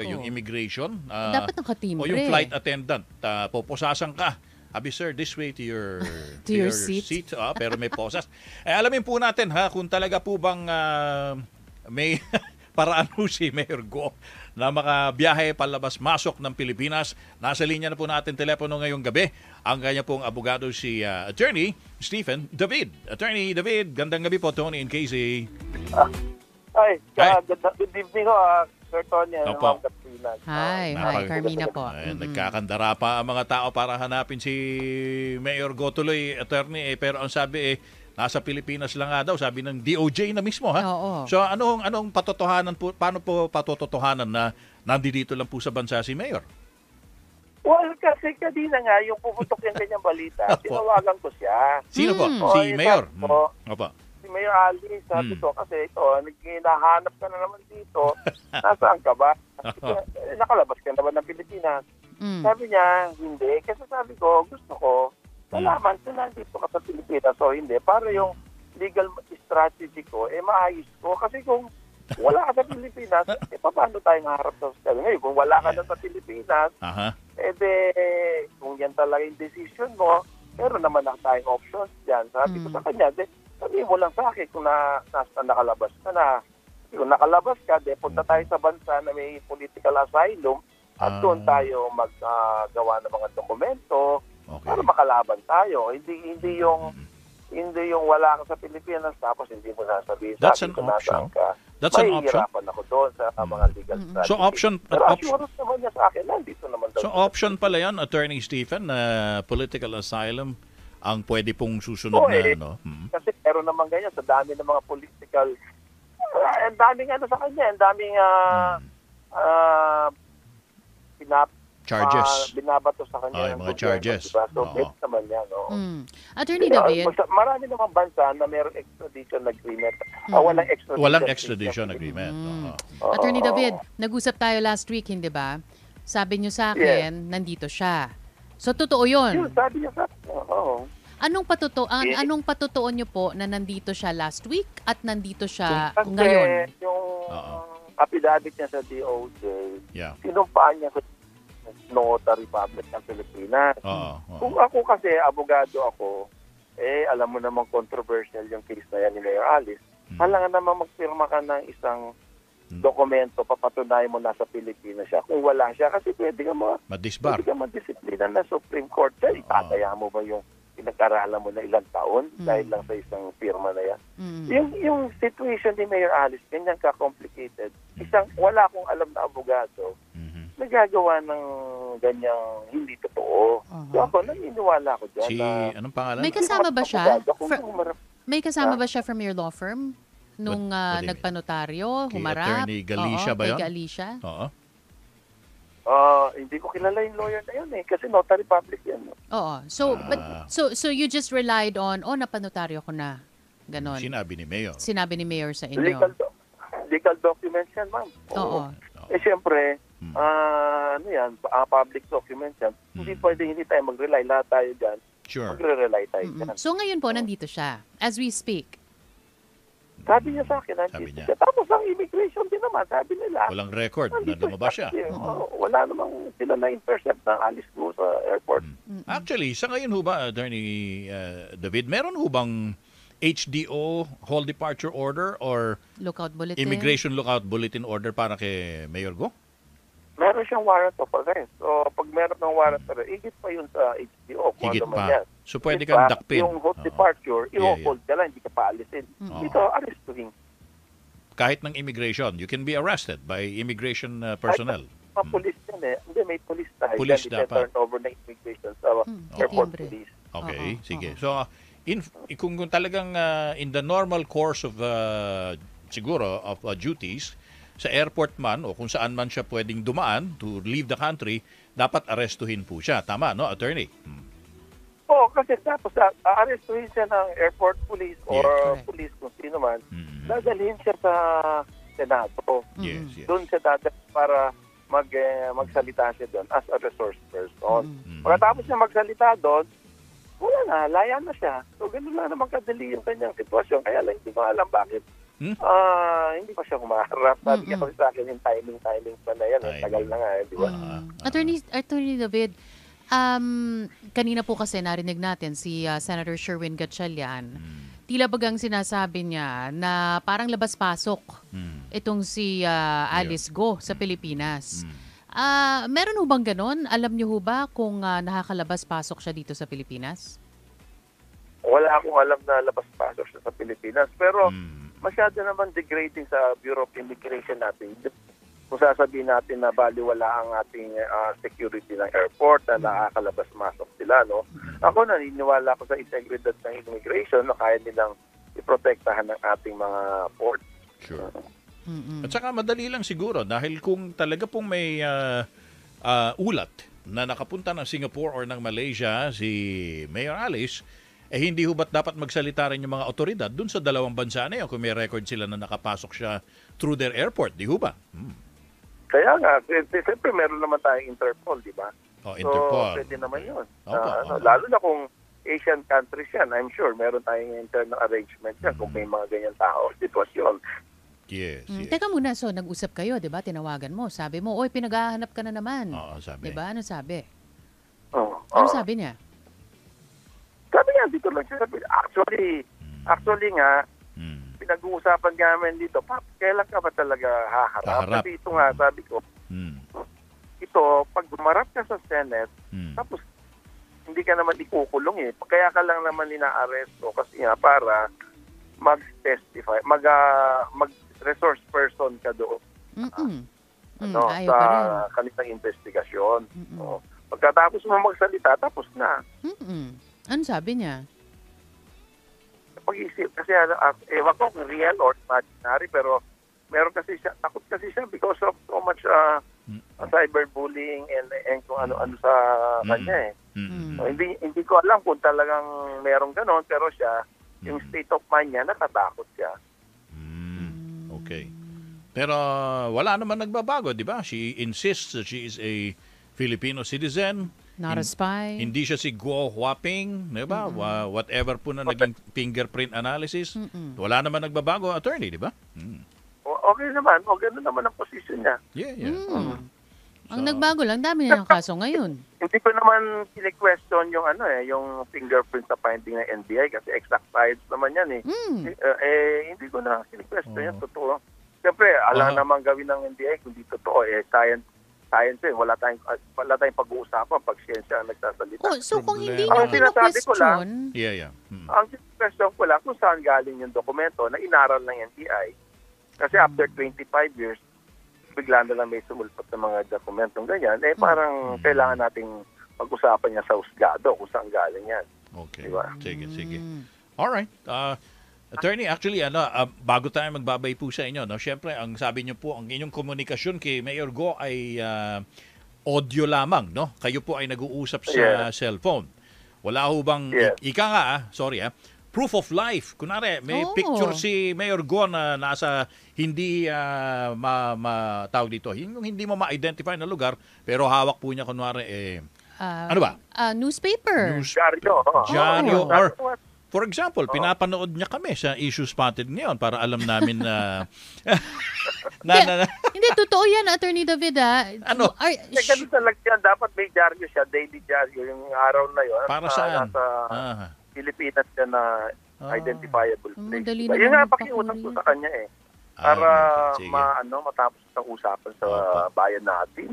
Yung Oo. immigration Dapat o nakatimbre. yung flight attendant, pupusasan ka. Abi sir, this way to your To your seat. pero may posas. Alamin po natin ha kung talaga po bang may paraan po si Mayor Go na makabiyahe palabas-masok ng Pilipinas. Nasa linya na po natin telepono ngayong gabi ang kanya pong abogado si Attorney Stephen David. Attorney David, gandang gabi po, Tony and Casey. Hi. Hi. Good evening ho, Sir Tony and Opo. Ma'am Katrina. Hi, Carmina po. Nagkakandara pa ang mga tao para hanapin si Mayor Go tuloy, attorney, pero ang sabi nasa Pilipinas lang nga daw, sabi ng DOJ na mismo ha. Oo. So anong patotohanan po, paano po patotohanan na nandito lang po sa bansa si Mayor? Well, kasi kanina nga, yung puputok yung kanyang balita, Opo. tinawagan ko siya. Sino po? Oo, Si yung Mayor. sabi ko, Opo. Si Mayor Ali, sabi ko, kasi ito, naghahanap ka na naman dito, nasaan ka ba? Sabi ko, nakalabas ka na ba ng Pilipinas? Sabi niya, hindi. Kasi sabi ko, gusto ko, malaman kung nandito ka sa Pilipinas o hindi, para yung legal strategy ko, maayos ko. Kasi kung wala ka sa Pilipinas, paano tayo harap sa hospital? Ngayon, kung wala ka na sa Pilipinas, Aha. kung yan talaga yung decision mo, pero naman na tayong options dyan. Sabi ko sa kanya, sabihin mo lang sa akin kung nakalabas ka na. Kung nakalabas ka, punta tayo sa bansa na may political asylum at doon tayo maggawa ng mga dokumento para makalaban tayo. Hindi yung wala ka sa Pilipinas tapos hindi mo nasabihin sa That's akin an kung nasaan option. ka. That's an option. Mahihirapan ako doon sa mga legal strategy. So Pero assurance naman niya sa akin, nandito naman daw. So option pala yan, Attorney Stephen, na political asylum ang pwede pong susunod na ano. Kasi meron naman ganyan sa dami ng mga political ang daming sa kanya, ang daming Charges. binabato sa kanya. Yung mga charges. Diba? So, Oo. base naman yan. No? Attorney David, Marami namang bansa na mayroong extradition agreement. Walang extradition agreement. Attorney David, nag-usap tayo last week, hindi ba? Sabi niyo sa akin, nandito siya. So totoo 'yon. Yun, sabi niya sa oo. Anong patotoo niyo po na nandito siya last week at nandito siya Kasi ngayon? yung affidavit niya sa DOJ, Yeah. sinumpaan niya sa Notary Public ng Pilipinas. Kung ako kasi, abogado ako, alam mo namang controversial yung case na yan ni Mayor Alice. Halangan naman magpirma ka ng isang dokumento, papatunayan mo nasa Pilipinas siya. Kung wala siya, kasi pwede ka Madisbar. pwede ka madisiplina na Supreme Court. Kaya itataya mo ba yung pinag-aralan mo na ilang taon dahil lang sa isang firma na yan? Yung situation ni Mayor Alice, ganyan ka-complicated. Wala akong alam na abogado nagagawa ng ganyang hindi totoo. So ako, naniniwala ko dyan. Anong pangalan? May kasama ba siya? Humarap. May kasama ba siya from your law firm? Nung nagpanotaryo, Kay humarap? Attorney Galicia ba yun? Kay Galicia? Oo. Hindi ko kilala yung lawyer na yun kasi notary public yan. Oo. So you just relied on, napanotaryo ko na. Ganon. Sinabi ni Mayor. Sinabi ni Mayor sa inyo. Legal documents yan, ma'am. Oo. Siyempre, public documents yan. Hindi pwede hindi tayo mag-rely. Lahat tayo dyan. Sure. Magre-rely tayo dyan. So ngayon po, nandito siya. As we speak. Sabi niya sa akin, nandito siya. Tapos ang immigration din naman, sabi nila. Walang record na lumabas siya. Wala namang sila na-intercept ng Alice Go sa airport. Actually, sa ngayon ho ba, Attorney David, meron ho bang HDO, Whole Departure Order, or Lookout bulletin. Immigration Lookout Bulletin Order para kay Mayor Go? Meron siyang warrant of arrest. So, pag meron ng warrant of arrest, higit pa yun sa HDO. Higit naman pa. yan. So, pwede kang dakpin. Yung hot departure, i-hold ka lang, hindi ka paalisin. Dito, arrestuhin. Kahit ng immigration, you can be arrested by immigration personnel. Mga police yan Hindi, may police tayo. Police dapat. dapat. Turn over ng immigration sa airport Timbre. police. Okay, sige. So, kung talagang in the normal course of siguro of duties sa airport man o kung saan man siya pwedeng dumaan to leave the country, dapat arestuhin po siya. Tama, no, attorney? Oo, kasi tapos arestuhin siya ng airport police or police kung sino man. Dadalhin siya sa Senado. Yes. Doon siya dadalhin para magsalita siya doon as a resource person. Pagkatapos niya magsalita doon, wala na, laya na siya. So, ganun lang naman kadali yung kanyang sitwasyon. Kaya lang, hindi ko alam bakit Hindi pa siya humaharap. Sabi niya kasi sa akin yung timing pa na yan. Tagal na nga, di ba? Attorney David, kanina po kasi narinig natin si Senator Sherwin Gatchalian. Tila bagang sinasabi niya na parang labas-pasok itong si Alice Go sa Pilipinas. Meron ho bang ganon? Alam niyo ho ba kung nakakalabas-pasok siya dito sa Pilipinas? Wala akong alam na labas-pasok siya sa Pilipinas. Pero masyado naman degrading sa Bureau of Immigration natin. Kung sasabihin natin na baliwala ang ating security ng airport na nakakalabas-masok sila, no? Ako naniniwala ko sa integridad ng immigration na kaya nilang iprotektahan ng ating mga port. Sure. At saka madali lang siguro dahil kung talaga pong may ulat na nakapunta ng Singapore or ng Malaysia si Mayor Alice, hindi ho ba't dapat magsalita rin yung mga otoridad dun sa dalawang bansa na yun kung may record sila na nakapasok siya through their airport, di ho ba? Kaya nga, siyempre meron naman tayong Interpol, di ba? Interpol. So, pwede naman yun. Opo. Lalo na kung Asian countries yan, I'm sure meron tayong internal arrangement yan kung may mga ganyan tao, sitwasyon. Yes. Teka muna, so nag-usap kayo, di ba? Tinawagan mo. Sabi mo, oy, pinaghahanap ka na naman. Oo, sabi. Di ba? Ano sabi? Ano sabi niya? Sabi niya, dito lang siya. Actually nga, pinag-uusapan namin dito, kailan ka ba talaga haharap? Kasi ito nga, sabi ko, ito, pag gumarap ka sa Senate, tapos hindi ka naman ikukulong eh. Kaya ka lang naman ina-arresto kasi nga para mag-testify, mag-resource person ka doon. Sa kanilang investigasyon. Pagkatapos mo magsalita, tapos na. Ano sabi niya? Pag-isip kasi ewan ko kung real or imaginary, pero meron kasi siya, takot kasi siya because of so much cyberbullying and kung ano-ano sa kanya eh. So, hindi ko alam kung talagang meron ganon, pero siya, yung state of mind niya, natatakot siya. Okay. Pero wala naman nagbabago, di ba? She insists that she is a Filipino citizen. Not a spy. Hindi siya si Guo Huaping, di ba? Whatever po na naging fingerprint analysis. Wala naman nagbabago, attorney, di ba? Okay naman. O gano'n naman ang position niya. Yeah. Ang nagbago lang, dami na ng kaso ngayon. Hindi ko naman kine-question yung yung fingerprint sa finding ng NBI kasi exact science naman yan eh. Hindi ko na kine-question yan, totoo. Siyempre, alam naman gawin ng NBI kung di totoo science eh. Wala tayong pag-uusapan pag siyensya ang nagsasalita. So kung hindi Ang niyo sinasabi ko lang, question, ang question ko lang kung saan galing yung dokumento na inaral ng NBI. Kasi after 25 years, bigla na lang may sumulpot ng mga dokumentong ganyan, parang kailangan nating pag-usapan niya sa husgado kung saan galing yan. Okay. Diba? Sige. Alright. Attorney, actually, bago tayo magbabay po sa inyo, no? Syempre, ang sabi niyo po, ang inyong komunikasyon kay Mayor Go ay audio lamang, no? Kayo po ay nag-uusap sa cellphone. Wala ho bang, ika nga, proof of life. Kunwari, may picture si Mayor Go na nasa hindi tawag dito, yung hindi mo ma-identify na lugar, pero hawak po niya, kunwari, ano ba? Newspaper. Dyaryo. Or, for example, pinapanood niya kami sa Issue Spotted ngayon para alam namin na... Hindi, totoo yan, Attorney David. Ano? Ganun talaga yan. Dapat may dyaryo siya, daily dyaryo, yung araw na yun. Para saan? Nasa Pilipinas siya na identifiable place. Madali Yun naman nga pakiusap ko sa kanya eh. Para matapos ang usapan sa bayan natin.